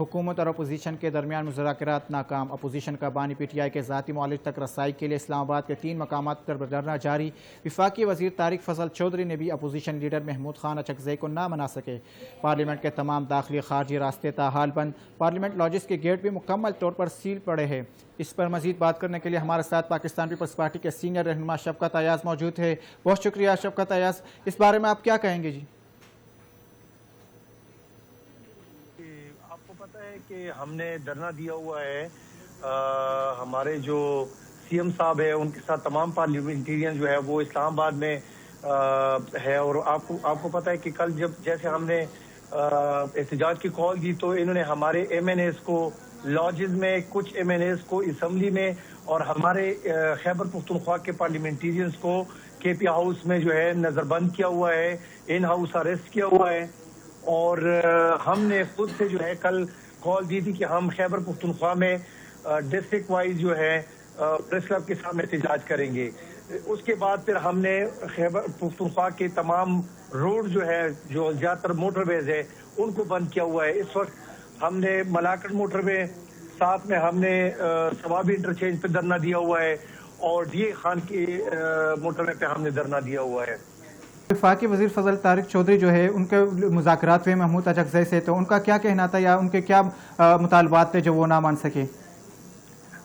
حکومت اور اپوزیشن کے درمیان مذاکرات ناکام۔ اپوزیشن کا بانی پی ٹی آئی کے ذاتی معالج تک رسائی کے لیے اسلام آباد کے 3 مقامات پر دھرنا جاری۔ وفاقی وزیر طارق فضل چودھری نے بھی اپوزیشن لیڈر محمود خان اچکزئی کو نہ منا سکے۔ پارلیمنٹ کے تمام داخلی خارجی راستے تاحال بند۔ پارلیمنٹ لاجز کے گیٹ بھی مکمل طور پر سیل پڑے ہیں۔ اس پر مزید بات کرنے کے لیے ہمارے ساتھ پاکستان پیپلز پارٹی کے سینئر رہنما شفقت ایاز موجود ہے۔ بہت شکریہ شفقت ایاز، اس بارے میں آپ کیا کہیں گے؟ جی آپ کو پتہ ہے کہ ہم نے دھرنا دیا ہوا ہے، ہمارے جو سی ایم صاحب ہے ان کے ساتھ تمام پارلیمنٹیرین جو ہے وہ اسلام آباد میں ہے، اور آپ کو پتہ ہے کہ کل جیسے ہم نے احتجاج کی کال دی تو انہوں نے ہمارے ایم این ایز کو لاجز میں، کچھ ایم این ایز کو اسمبلی میں، اور ہمارے خیبر پختونخوا کے پارلیمنٹیرینز کو کے پی ہاؤس میں جو ہے نظر بند کیا ہوا ہے، ان ہاؤس اریسٹ کیا ہوا ہے۔ اور ہم نے خود سے جو ہے کل کال دی تھی کہ ہم خیبر پختونخوا میں ڈسٹرکٹ وائز جو ہے پریس کلب کے سامنے احتجاج کریں گے۔ اس کے بعد پھر ہم نے خیبر پختونخوا کے تمام روڈ جو ہے، جو زیادہ تر موٹر ویز ہے، ان کو بند کیا ہوا ہے۔ اس وقت ہم نے ملاکٹ موٹر وے، ساتھ میں ہم نے ثوابی انٹرچینج پہ دھرنا دیا ہوا ہے، اور ڈی اے خان کے موٹر وے پہ ہم نے دھرنا دیا ہوا ہے۔ وفاقی وزیر فضل طارق چودھری جو ہے ان کے مذاکرات ہوئے محمود اچکزئی سے، تو ان کا کیا کہنا تھا یا ان کے کیا مطالبات تھے جو وہ نہ مان سکے؟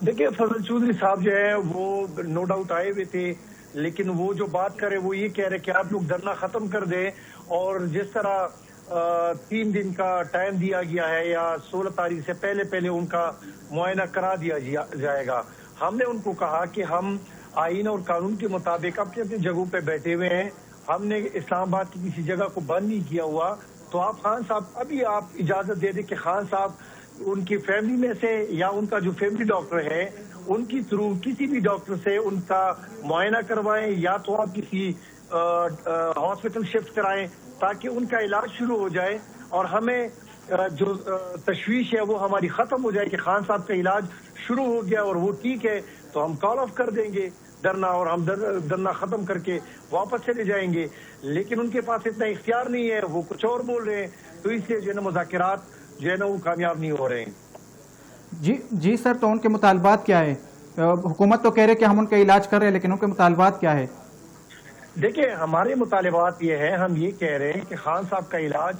دیکھیں، فضل چودھری صاحب جو ہے وہ نو ڈاؤٹ آئے ہوئے تھے، لیکن وہ جو بات کرے وہ یہ کہہ رہے کہ آپ لوگ دھرنا ختم کر دیں، اور جس طرح 3 دن کا ٹائم دیا گیا ہے یا 16 تاریخ سے پہلے ان کا معائنہ کرا دیا جائے گا۔ ہم نے ان کو کہا کہ ہم آئین اور قانون کے مطابق اپنی جگہوں پہ بیٹھے ہوئے ہیں، ہم نے اسلام آباد کی کسی جگہ کو بند نہیں کیا ہوا، تو آپ خان صاحب ابھی آپ اجازت دے دیں کہ خان صاحب ان کی فیملی میں سے یا ان کا جو فیملی ڈاکٹر ہے ان کی تھرو کسی بھی ڈاکٹر سے ان کا معائنہ کروائیں، یا تو آپ کسی ہاسپٹل شفٹ کرائیں تاکہ ان کا علاج شروع ہو جائے، اور ہمیں جو تشویش ہے وہ ہماری ختم ہو جائے کہ خان صاحب کا علاج شروع ہو گیا اور وہ ٹھیک ہے، تو ہم کال آف کر دیں گے دھرنا، اور ہم دھرنا ختم کر کے واپس چلے جائیں گے۔ لیکن ان کے پاس اتنا اختیار نہیں ہے، وہ کچھ اور بول رہے ہیں، تو اس لیے جو ہے نا مذاکرات جو ہے نا وہ کامیاب نہیں ہو رہے ہیں۔ جی سر، تو ان کے مطالبات کیا ہے؟ حکومت تو کہہ رہے کہ ہم ان کا علاج کر رہے ہیں، لیکن ان کے مطالبات کیا ہے؟ دیکھیں، ہمارے مطالبات یہ ہے، ہم یہ کہہ رہے ہیں کہ خان صاحب کا علاج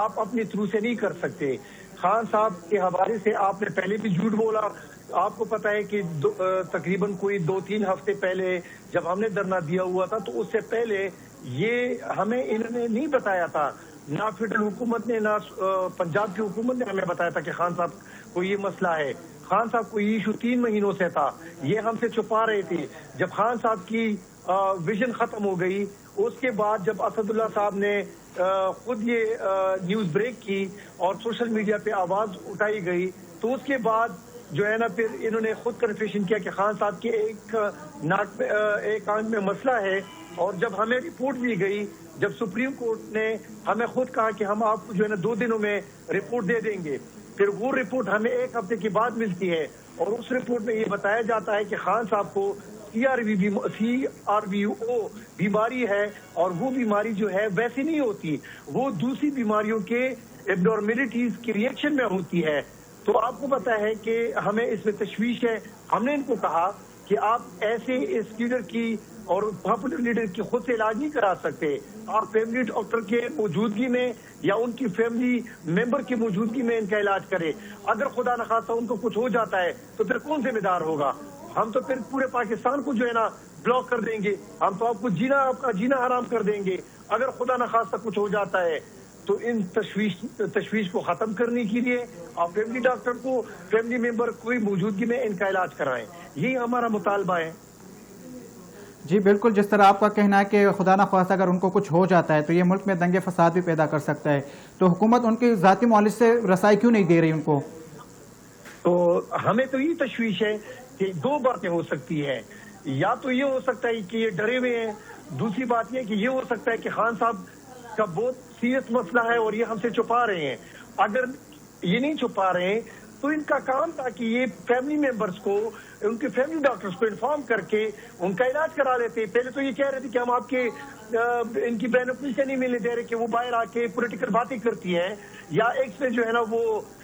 آپ اپنے تھرو سے نہیں کر سکتے۔ خان صاحب کے حوالے سے آپ نے پہلے بھی جھوٹ بولا۔ آپ کو پتا ہے کہ تقریباً کوئی 2-3 ہفتے پہلے جب ہم نے دھرنا دیا ہوا تھا تو اس سے پہلے یہ ہمیں انہوں نے نہیں بتایا تھا، نہ فیڈرل حکومت نے نہ پنجاب کی حکومت نے ہمیں بتایا تھا کہ خان صاحب کو یہ مسئلہ ہے۔ خان صاحب کو یہ ایشو 3 مہینوں سے تھا، یہ ہم سے چھپا رہے تھے۔ جب خان صاحب کی ویژن ختم ہو گئی، اس کے بعد جب اسد اللہ صاحب نے خود یہ نیوز بریک کی اور سوشل میڈیا پہ آواز اٹھائی گئی، تو اس کے بعد جو ہے نا پھر انہوں نے خود کنفیشن کیا کہ خان صاحب کے ایک آنکھ میں مسئلہ ہے، اور جب ہمیں رپورٹ دی گئی، جب سپریم کورٹ نے ہمیں خود کہا کہ ہم آپ کو جو ہے نا 2 دنوں میں رپورٹ دے دیں گے، پھر وہ رپورٹ ہمیں 1 ہفتے کے بعد ملتی ہے، اور اس رپورٹ میں یہ بتایا جاتا ہے کہ خان صاحب کو CRVO بیماری ہے، اور وہ بیماری جو ہے ویسی نہیں ہوتی، وہ دوسری بیماریوں کے ایبنارمیلٹیز کی ریئیکشن میں ہوتی ہے۔ تو آپ کو پتا ہے کہ ہمیں اس میں تشویش ہے۔ ہم نے ان کو کہا کہ آپ ایسے اس لیڈر کی اور پاپولر لیڈر کی خود سے علاج نہیں کرا سکتے، آپ فیملی ڈاکٹر کے موجودگی میں یا ان کی فیملی ممبر کی موجودگی میں ان کا علاج کرے۔ اگر خدا نخواستہ ان کو کچھ ہو جاتا ہے تو پھر کون ذمہ دار ہوگا؟ ہم تو پھر پورے پاکستان کو جو ہے نا بلاک کر دیں گے، ہم تو آپ کا جینا حرام کر دیں گے۔ اگر خدا نخواستہ کچھ ہو جاتا ہے تو ان تشویش کو ختم کرنے کے لیے آپ فیملی ڈاکٹر کو، فیملی ممبر کوئی موجودگی میں ان کا علاج کرائیں، یہی ہمارا مطالبہ ہے۔ جی بالکل، جس طرح آپ کا کہنا ہے کہ خدا نخواستہ اگر ان کو کچھ ہو جاتا ہے تو یہ ملک میں دنگے فساد بھی پیدا کر سکتا ہے، تو حکومت ان کی ذاتی معالج سے رسائی کیوں نہیں دے رہی ان کو؟ تو ہمیں تو یہ تشویش ہے کہ 2 باتیں ہو سکتی ہیں، یا تو یہ ہو سکتا ہے کہ یہ ڈرے ہوئے ہیں، دوسری بات یہ کہ یہ ہو سکتا ہے کہ خان صاحب کا بہت سیریس مسئلہ ہے اور یہ ہم سے چھپا رہے ہیں۔ اگر یہ نہیں چھپا رہے ہیں تو ان کا کام تھا کہ یہ فیملی ممبرز کو، ان کے فیملی ڈاکٹرز کو انفارم کر کے ان کا علاج کرا لیتے۔ پہلے تو یہ کہہ رہے تھے کہ ہم آپ کے ان کی بہنوں سے نہیں ملنے دے رہے کہ وہ باہر آ کے پولیٹیکل باتیں کرتی ہیں، یا ایک سے جو ہے نا وہ